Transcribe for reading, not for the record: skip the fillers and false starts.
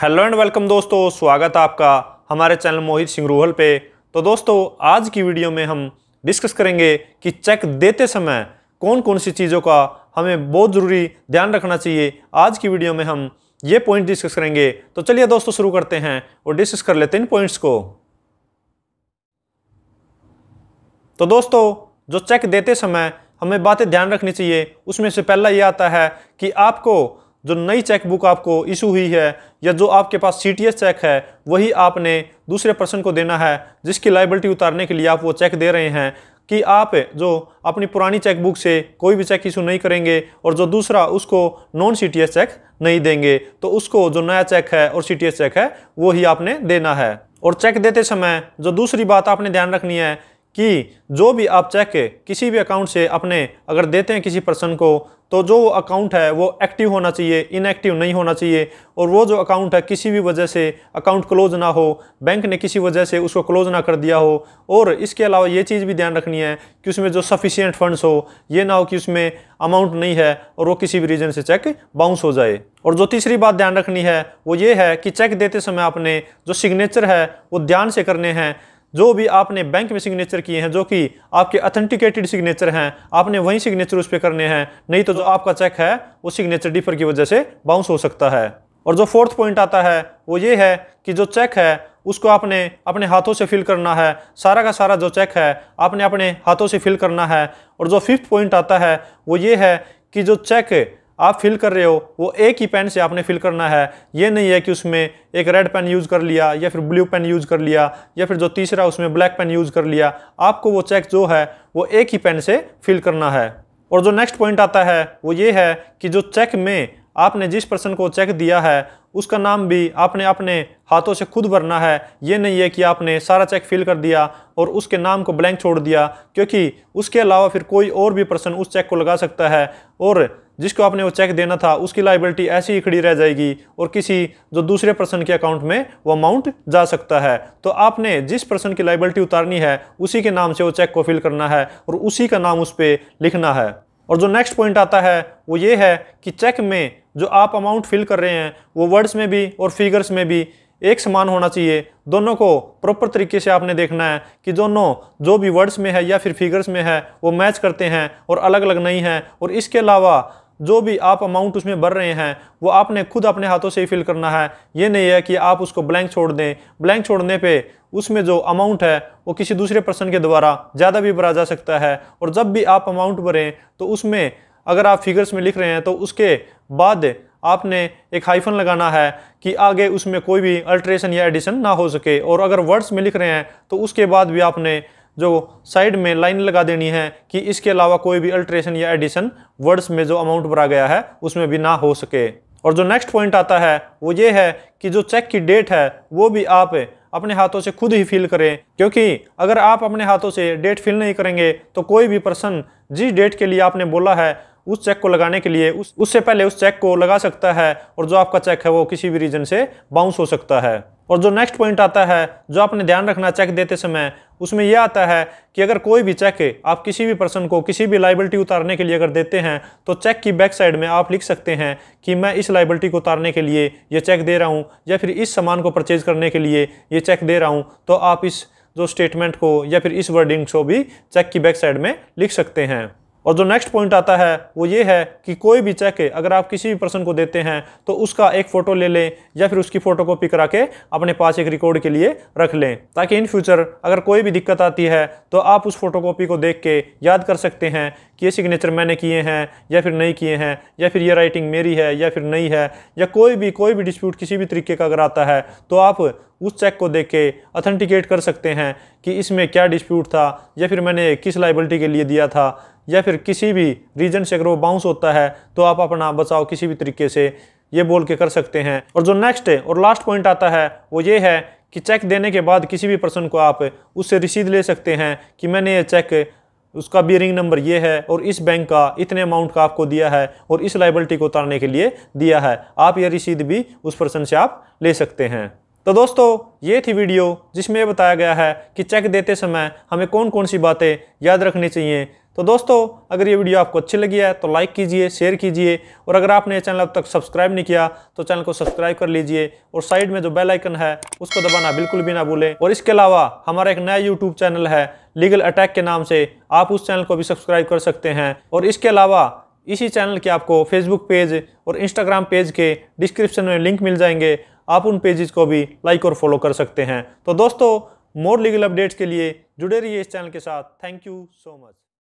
Hello and welcome दोस्तों, स्वागत है आपका हमारे चैनल मोहित सिंह रूहल पे। तो दोस्तों, आज की वीडियो में हम डिस्कस करेंगे कि चेक देते समय कौन कौन सी चीज़ों का हमें बहुत ज़रूरी ध्यान रखना चाहिए। आज की वीडियो में हम ये पॉइंट डिस्कस करेंगे। तो चलिए दोस्तों शुरू करते हैं और डिस्कस कर लेते हैं इन पॉइंट्स को। तो दोस्तों, जो चेक देते समय हमें बातें ध्यान रखनी चाहिए, उसमें से पहला ये आता है कि आपको जो नई चेक बुक आपको इशू हुई है या जो आपके पास सीटीएस चेक है वही आपने दूसरे पर्सन को देना है, जिसकी लायबिलिटी उतारने के लिए आप वो चेक दे रहे हैं। कि आप जो अपनी पुरानी चेक बुक से कोई भी चेक इशू नहीं करेंगे और जो दूसरा उसको नॉन सीटीएस चेक नहीं देंगे, तो उसको जो नया चेक है और सीटीएस चेक है वो ही आपने देना है। और चेक देते समय जो दूसरी बात आपने ध्यान रखनी है कि जो भी आप चेक किसी भी अकाउंट से अपने अगर देते हैं किसी पर्सन को, तो जो अकाउंट है वो एक्टिव होना चाहिए, इनएक्टिव नहीं होना चाहिए। और वो जो अकाउंट है किसी भी वजह से अकाउंट क्लोज ना हो, बैंक ने किसी वजह से उसको क्लोज ना कर दिया हो। और इसके अलावा ये चीज़ भी ध्यान रखनी है कि उसमें जो सफिशिएंट फंड्स हो, ये ना हो कि उसमें अमाउंट नहीं है और वो किसी भी रीजन से चेक बाउंस हो जाए। और जो तीसरी बात ध्यान रखनी है वो ये है कि चेक देते समय आपने जो सिग्नेचर है वो ध्यान से करने हैं। जो भी आपने बैंक में सिग्नेचर किए हैं, जो कि आपके अथेंटिकेटेड सिग्नेचर हैं, आपने वही सिग्नेचर उस पर करने हैं, नहीं तो जो आपका चेक है वो सिग्नेचर डिफर की वजह से बाउंस हो सकता है। और जो फोर्थ पॉइंट आता है वो ये है कि जो चेक है उसको आपने अपने हाथों से फिल करना है। सारा का सारा जो चेक है आपने अपने हाथों से फिल करना है। और जो फिफ्थ पॉइंट आता है वो ये है कि जो चेक आप फिल कर रहे हो वो एक ही पेन से आपने फिल करना है। ये नहीं है कि उसमें एक रेड पेन यूज़ कर लिया या फिर ब्लू पेन यूज़ कर लिया या फिर जो तीसरा उसमें ब्लैक पेन यूज़ कर लिया। आपको वो चेक जो है वो एक ही पेन से फिल करना है। और जो नेक्स्ट पॉइंट आता है वो ये है कि जो चेक में आपने जिस पर्सन को चेक दिया है उसका नाम भी आपने अपने हाथों से खुद भरना है। ये नहीं है कि आपने सारा चेक फिल कर दिया और उसके नाम को ब्लैंक छोड़ दिया, क्योंकि उसके अलावा फिर कोई और भी पर्सन उस चेक को लगा सकता है और जिसको आपने वो चेक देना था उसकी लायबिलिटी ऐसी ही खड़ी रह जाएगी और किसी जो दूसरे पर्सन के अकाउंट में वो अमाउंट जा सकता है। तो आपने जिस पर्सन की लायबिलिटी उतारनी है उसी के नाम से वो चेक को फिल करना है और उसी का नाम उस पर लिखना है। और जो नेक्स्ट पॉइंट आता है वो ये है कि चेक में जो आप अमाउंट फिल कर रहे हैं वो वर्ड्स में भी और फिगर्स में भी एक समान होना चाहिए। दोनों को प्रॉपर तरीके से आपने देखना है कि दोनों जो भी वर्ड्स में है या फिर फिगर्स में है वो मैच करते हैं और अलग अलग नहीं है। और इसके अलावा जो भी आप अमाउंट उसमें भर रहे हैं वो आपने खुद अपने हाथों से ही फिल करना है। ये नहीं है कि आप उसको ब्लैंक छोड़ दें। ब्लैंक छोड़ने पे उसमें जो अमाउंट है वो किसी दूसरे पर्सन के द्वारा ज़्यादा भी भरा जा सकता है। और जब भी आप अमाउंट भरें तो उसमें अगर आप फिगर्स में लिख रहे हैं तो उसके बाद आपने एक हाइफन लगाना है कि आगे उसमें कोई भी अल्ट्रेशन या एडिशन ना हो सके। और अगर वर्ड्स में लिख रहे हैं तो उसके बाद भी आपने जो साइड में लाइन लगा देनी है कि इसके अलावा कोई भी अल्ट्रेशन या एडिशन वर्ड्स में जो अमाउंट भरा गया है उसमें भी ना हो सके। और जो नेक्स्ट पॉइंट आता है वो ये है कि जो चेक की डेट है वो भी आप अपने हाथों से खुद ही फिल करें, क्योंकि अगर आप अपने हाथों से डेट फिल नहीं करेंगे तो कोई भी पर्सन जिस डेट के लिए आपने बोला है उस चेक को लगाने के लिए उससे पहले उस चेक को लगा सकता है और जो आपका चेक है वो किसी भी रीजन से बाउंस हो सकता है। और जो नेक्स्ट पॉइंट आता है जो आपने ध्यान रखना चेक देते समय, उसमें यह आता है कि अगर कोई भी चेक आप किसी भी पर्सन को किसी भी लायबिलिटी उतारने के लिए अगर देते हैं तो चेक की बैक साइड में आप लिख सकते हैं कि मैं इस लायबिलिटी को उतारने के लिए ये चेक दे रहा हूँ या फिर इस सामान को परचेज करने के लिए ये चेक दे रहा हूँ। तो आप इस जो स्टेटमेंट को या फिर इस वर्डिंग को भी चेक की बैक साइड में लिख सकते हैं। और जो नेक्स्ट पॉइंट आता है वो ये है कि कोई भी चेक अगर आप किसी भी पर्सन को देते हैं तो उसका एक फ़ोटो ले लें या फिर उसकी फ़ोटो कॉपी करा के अपने पास एक रिकॉर्ड के लिए रख लें, ताकि इन फ्यूचर अगर कोई भी दिक्कत आती है तो आप उस फोटो कॉपी को देख के याद कर सकते हैं कि ये सिग्नेचर मैंने किए हैं या फिर नहीं किए हैं, या फिर ये राइटिंग मेरी है या फिर नहीं है। या कोई भी डिस्प्यूट किसी भी तरीके का अगर आता है तो आप उस चेक को देख के अथेंटिकेट कर सकते हैं कि इसमें क्या डिस्प्यूट था या फिर मैंने किस लायबिलिटी के लिए दिया था, या फिर किसी भी रीजन से अगर वो बाउंस होता है तो आप अपना बचाव किसी भी तरीके से ये बोल के कर सकते हैं। और जो नेक्स्ट और लास्ट पॉइंट आता है वो ये है कि चेक देने के बाद किसी भी पर्सन को आप उससे रसीद ले सकते हैं कि मैंने ये चेक उसका बियरिंग नंबर ये है और इस बैंक का इतने अमाउंट का आपको दिया है और इस लायबिलिटी को उतारने के लिए दिया है। आप ये रसीद भी उस पर्सन से आप ले सकते हैं। तो दोस्तों, ये थी वीडियो जिसमें बताया गया है कि चेक देते समय हमें कौन कौन सी बातें याद रखनी चाहिए। तो दोस्तों अगर ये वीडियो आपको अच्छी लगी है तो लाइक कीजिए, शेयर कीजिए, और अगर आपने ये चैनल अब तक सब्सक्राइब नहीं किया तो चैनल को सब्सक्राइब कर लीजिए और साइड में जो बेल आइकन है उसको दबाना बिल्कुल भी ना भूलें। और इसके अलावा हमारा एक नया यूट्यूब चैनल है लीगल अटैक के नाम से, आप उस चैनल को भी सब्सक्राइब कर सकते हैं। और इसके अलावा इसी चैनल के आपको फेसबुक पेज और इंस्टाग्राम पेज के डिस्क्रिप्शन में लिंक मिल जाएंगे, आप उन पेजेस को भी लाइक और फॉलो कर सकते हैं। तो दोस्तों मोर लीगल अपडेट्स के लिए जुड़े रहिए इस चैनल के साथ। Thank you so much.